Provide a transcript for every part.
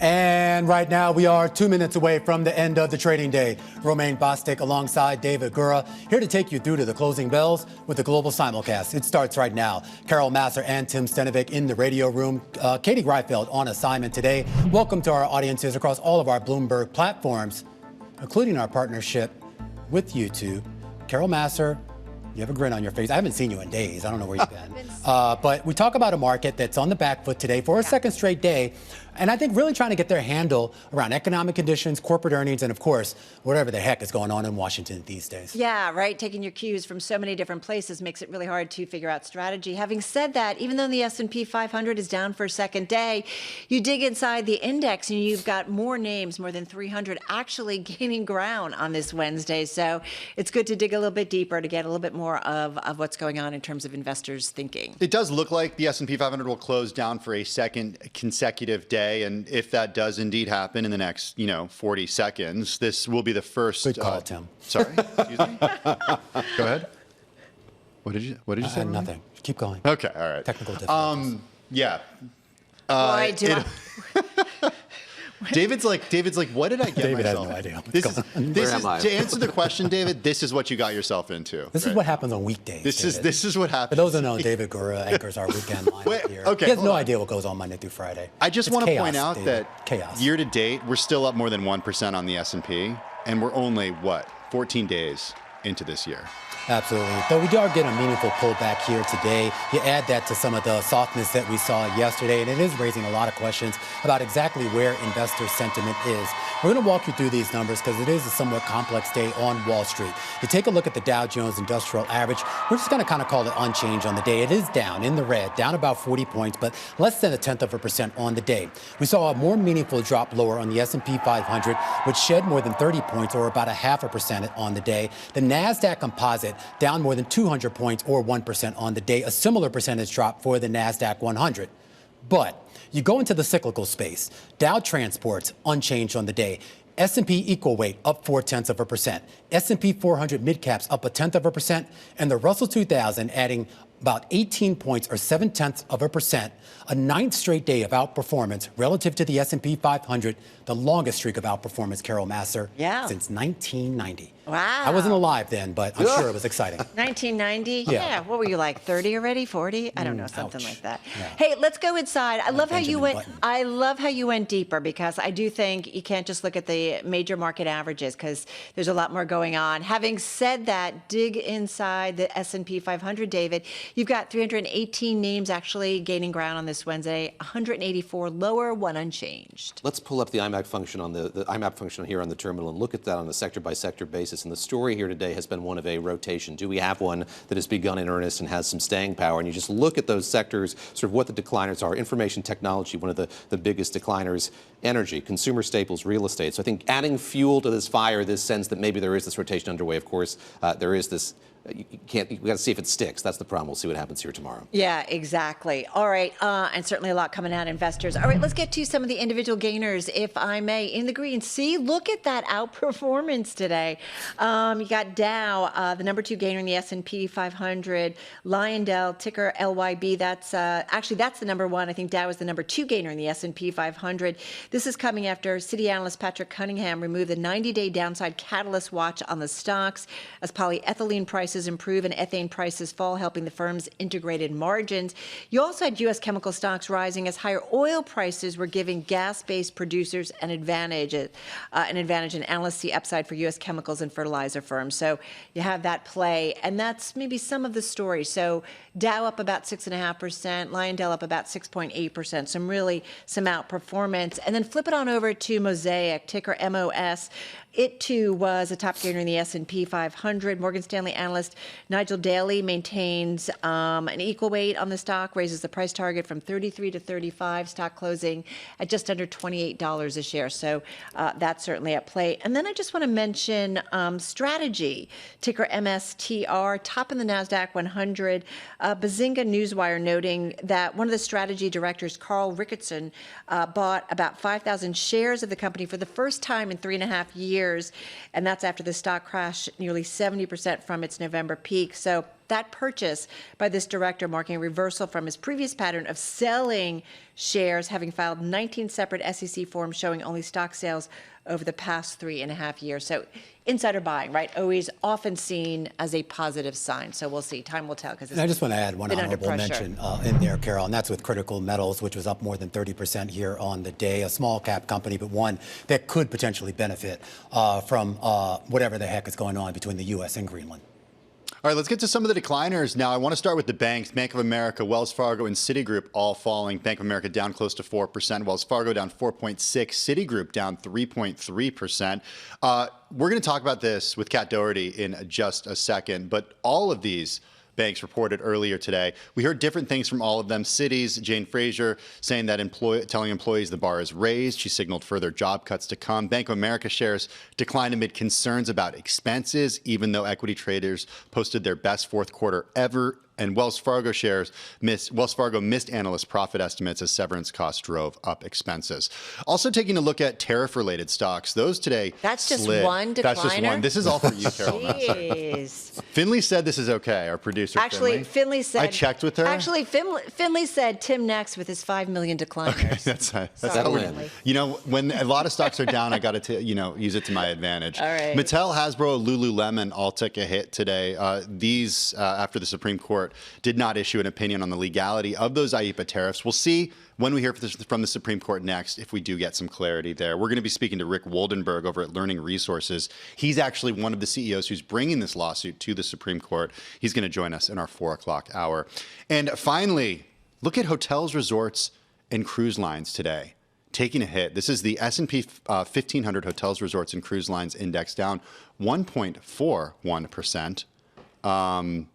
And right now, we are 2 minutes away from the end of the trading day. Romaine Bostick alongside David Gura, here to take you through to the closing bells with the global simulcast. It starts right now. Carol Massar and Tim Stenovec in the radio room. Katie Greifeld on assignment today. Welcome to our audiences across all of our Bloomberg platforms, including our partnership with YouTube. Carol Massar, you have a grin on your face. I haven't seen you in days. I don't know where you've been. But we talk about a market that's on the back foot today for a second straight day. And I think really trying to get their handle around economic conditions, corporate earnings, and of course, whatever the heck is going on in Washington these days. Yeah, right. Taking your cues from so many different places makes it really hard to figure out strategy. Having said that, even though the S&P 500 is down for a second day, you dig inside the index and you've got more names, more than 300, actually gaining ground on this Wednesday. So it's good to dig a little bit deeper to get a little bit more of what's going on in terms of investors thinking. It does look like the S&P 500 will close down for a second consecutive day. And if that does indeed happen in the next, 40 seconds, this will be the first. Good call, Tim. Sorry, excuse me. Go ahead. What did you say? Nothing. Keep going. Okay, all right. Technical difficulties. Yeah. Why do David's like, what did I get David myself? has no idea. This is to answer the question, David. This is what you got yourself into. This is what happens on weekdays. This is what happens. For those who know, David Gura anchors our weekend lineup here. Okay, he has no idea what goes on Monday through Friday. I just want to point out David. that year to date, we're still up more than 1% on the S&P, and we're only 14 days into this year. Absolutely. Though we are getting a meaningful pullback here today. You add that to some of the softness that we saw yesterday, and it is raising a lot of questions about exactly where investor sentiment is. We're going to walk you through these numbers because it is a somewhat complex day on Wall Street. You take a look at the Dow Jones Industrial Average. We're just going to kind of call it unchanged on the day. It is down in the red, down about 40 points, but less than 0.1% on the day. We saw a more meaningful drop lower on the S&P 500, which shed more than 30 points, or about 0.5% on the day. The Nasdaq Composite down more than 200 points, or 1% on the day, a similar percentage drop for the Nasdaq 100. But you go into the cyclical space. Dow Transports unchanged on the day. S&P equal weight up 0.4%. S&P 400 midcaps up 0.1%, and the Russell 2000 adding about 18 points, or 0.7%, a ninth straight day of outperformance relative to the S&P 500, the longest streak of outperformance, Carol Massar, since 1990. Wow. I wasn't alive then, but I'm sure it was exciting. 1990? Yeah. What were you like, 30 already, 40? I don't know, something like that. Yeah. Hey, let's go inside. I love how you went. Button. I love how you went deeper, because I do think you can't just look at the major market averages, because there's a lot more going on. Having said that, dig inside the S&P 500, David. You've got 318 names actually gaining ground on this Wednesday, 184 lower, one unchanged. Let's pull up the IMAP function on the IMAP function here on the terminal and look at that on a sector by sector basis. And the story here today has been one of a rotation. Do we have one that has begun in earnest and has some staying power? And you just look at those sectors, sort of what the decliners are. Information technology, one of the biggest decliners. Energy, consumer staples, real estate. So I think adding fuel to this fire, this sense that maybe there is this rotation underway. Of course, there is this. We got to see if it sticks. That's the problem. We'll see what happens here tomorrow. Yeah, exactly. All right. And certainly a lot coming out, investors. All right, let's get to some of the individual gainers, if I may. In the green, see, look at that outperformance today. You got Dow, the number 2 gainer in the S&P 500. Lyondell, ticker LYB. That's the number 1. I think Dow is the number 2 gainer in the S&P 500. This is coming after Citi analyst Patrick Cunningham removed the 90-day downside catalyst watch on the stocks as polyethylene prices improve and ethane prices fall, helping the firm's integrated margins. You also had U.S. chemical stocks rising as higher oil prices were giving gas-based producers an advantage, and analysts see upside for U.S. chemicals and fertilizer firms. So you have that play, and that's maybe some of the story. So Dow up about 6.5%, Lyondell up about 6.8%. Some outperformance. And then flip it on over to Mosaic, ticker MOS. It, too, was a top gainer in the S&P 500. Morgan Stanley analyst Nigel Daly maintains an equal weight on the stock, raises the price target from 33 to 35, stock closing at just under $28 a share. So that's certainly at play. And then I just want to mention Strategy, ticker MSTR, top in the Nasdaq 100. Bazinga Newswire noting that one of the strategy directors, Carl Ricketson, bought about 5,000 shares of the company for the first time in 3.5 years. And that's after the stock crashed nearly 70% from its November peak. So that purchase by this director marking a reversal from his previous pattern of selling shares, having filed 19 separate SEC forms showing only stock sales over the past 3.5 years. So insider buying, right, always often seen as a positive sign. So we'll see. Time will tell. Because I just want to add one honorable mention in there, Carol, and that's with Critical Metals, which was up more than 30% here on the day. A small cap company, but one that could potentially benefit from whatever the heck is going on between the U.S. and Greenland. All right, let's get to some of the decliners now. I want to start with the banks. Bank of America, Wells Fargo, and Citigroup all falling. Bank of America down close to 4%. Wells Fargo down 4.6%. Citigroup down 3.3%. We're going to talk about this with Kat Doherty in just a second, but all of these banks reported earlier today. We heard different things from all of them. Citi's Jane Fraser saying that telling employees the bar is raised. She signaled further job cuts to come. Bank of America shares declined amid concerns about expenses, even though equity traders posted their best fourth quarter ever. And Wells Fargo missed analyst profit estimates as severance costs drove up expenses. Also taking a look at tariff-related stocks. Those today That's just slid. one decliner? That's just one. This is all for you, Carol. Jeez. Finley said this is okay, our producer. Actually, Finley said. I checked with her. Actually, Finley said Tim next with his 5 million decliners. Okay, that's how we're doing. You know, when a lot of stocks are down, I got to use it to my advantage. All right. Mattel, Hasbro, Lululemon all took a hit today. These, after the Supreme Court did not issue an opinion on the legality of those IEEPA tariffs. We'll see when we hear from the Supreme Court next if we do get some clarity there. We're going to be speaking to Rick Woldenberg over at Learning Resources. He's actually one of the CEOs who's bringing this lawsuit to the Supreme Court. He's going to join us in our 4 o'clock hour. And finally, look at hotels, resorts, and cruise lines today taking a hit. This is the S&P 1500 Hotels, Resorts, and Cruise Lines Index down 1.41%.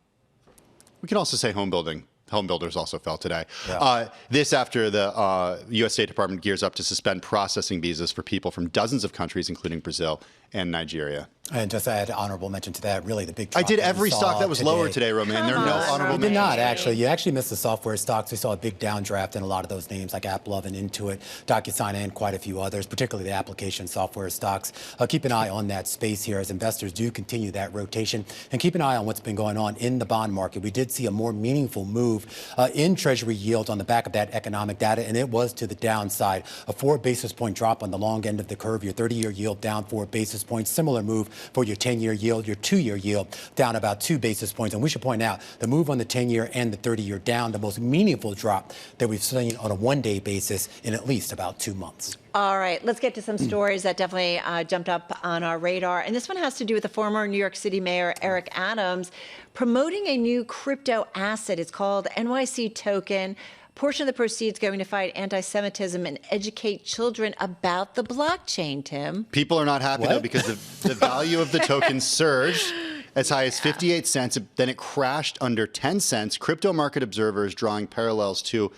We could also say home building. Home builders also fell today. Yeah. This after the U.S. State Department gears up to suspend processing visas for people from dozens of countries, including Brazil and Nigeria. And just add honorable mention to that, really the big drop I did every stock that was lower today, Romaine. There are no honorable mentions. You did not, actually. You actually missed the software stocks. We saw a big downdraft in a lot of those names like AppLove and Intuit, DocuSign, and quite a few others, particularly the application software stocks. Keep an eye on that space here as investors do continue that rotation. And keep an eye on what's been going on in the bond market. We did see a more meaningful move in Treasury yields on the back of that economic data, and it was to the downside. A 4 basis point drop on the long end of the curve. Your 30-year yield down 4 basis points. Similar move for your 10-year yield, your 2-year yield down about 2 basis points. And we should point out the move on the 10-year and the 30-year down, the most meaningful drop that we've seen on a one-day basis in at least about 2 months. All right, let's get to some stories that definitely jumped up on our radar. And this one has to do with the former New York City Mayor Eric Adams promoting a new crypto asset. It's called NYC Token. Portion of the proceeds going to fight anti-Semitism and educate children about the blockchain, Tim. People are not happy, though, because the value of the token surged as high as 58 cents. Then it crashed under 10 cents. Crypto market observers drawing parallels to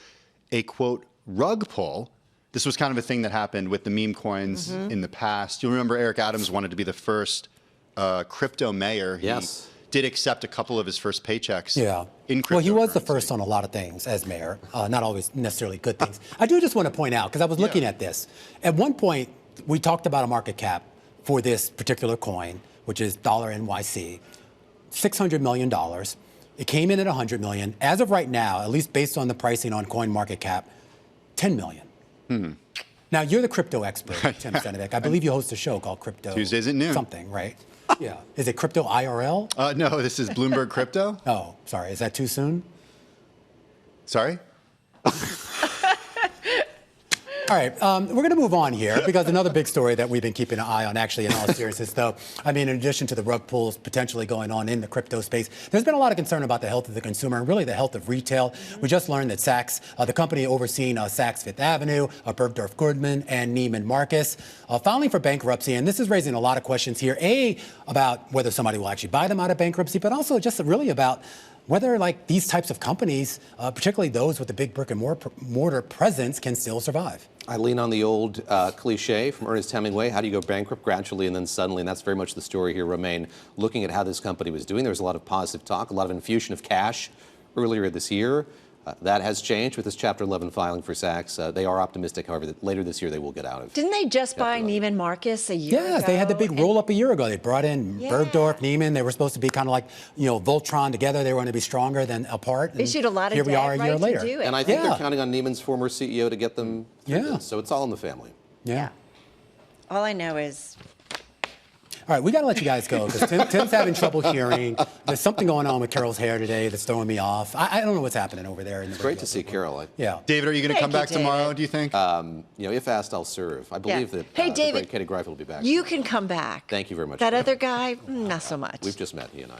a, quote, rug pull. This was kind of a thing that happened with the meme coins in the past. You'll remember Eric Adams wanted to be the first crypto mayor. Yes. Did accept a couple of his first paychecks. Yeah. In crypto. Well, he was the first on a lot of things as mayor, not always necessarily good things. I do just want to point out, because I was looking at this. At one point, we talked about a market cap for this particular coin, which is $NYC, $600 million. It came in at $100 million. As of right now, at least based on the pricing on CoinMarketCap, $10 million. Now, you're the crypto expert, Tim Stenovec. I believe you host a show called Crypto. Tuesdays at noon. Something, right? Yeah. Is it Crypto IRL? No, this is Bloomberg Crypto. Oh, sorry. Is that too soon? Sorry? All right, we're going to move on here because another big story that we've been keeping an eye on, actually, in all seriousness, though, I mean, in addition to the rug pulls potentially going on in the crypto space, there's been a lot of concern about the health of the consumer and really the health of retail. We just learned that Saks, the company overseeing Saks Fifth Avenue, Bergdorf Goodman, and Neiman Marcus, filing for bankruptcy. And this is raising a lot of questions here, A, about whether somebody will actually buy them out of bankruptcy, but also just really about whether, like, these types of companies, particularly those with the big brick and mortar presence, can still survive. I lean on the old cliche from Ernest Hemingway, how do you go bankrupt gradually and then suddenly? And that's very much the story here, Romaine. Looking at how this company was doing, there was a lot of positive talk, a lot of infusion of cash earlier this year. That has changed with this Chapter 11 filing for Saks. They are optimistic, however, that later this year they will get out of. Didn't they just buy Neiman Marcus a year ago? Yeah, they had the big roll up a year ago. They brought in Bergdorf, Neiman. They were supposed to be kind of like, Voltron together. They were going to be stronger than apart. They issued a lot of here we are a year later. To do it. And I think they're counting on Neiman's former CEO to get them through this. So it's all in the family. Yeah. All I know is... All right, we got to let you guys go because Tim's having trouble hearing. There's something going on with Carol's hair today that's throwing me off. I don't know what's happening over there. It's great to see Carol. Yeah. David, are you going to come back tomorrow, do you think? If asked, I'll serve. I believe that Hey, the David, great Katie Greif will be back. You can come back. Thank you very much. That other guy, not so much. We've just met, he and I.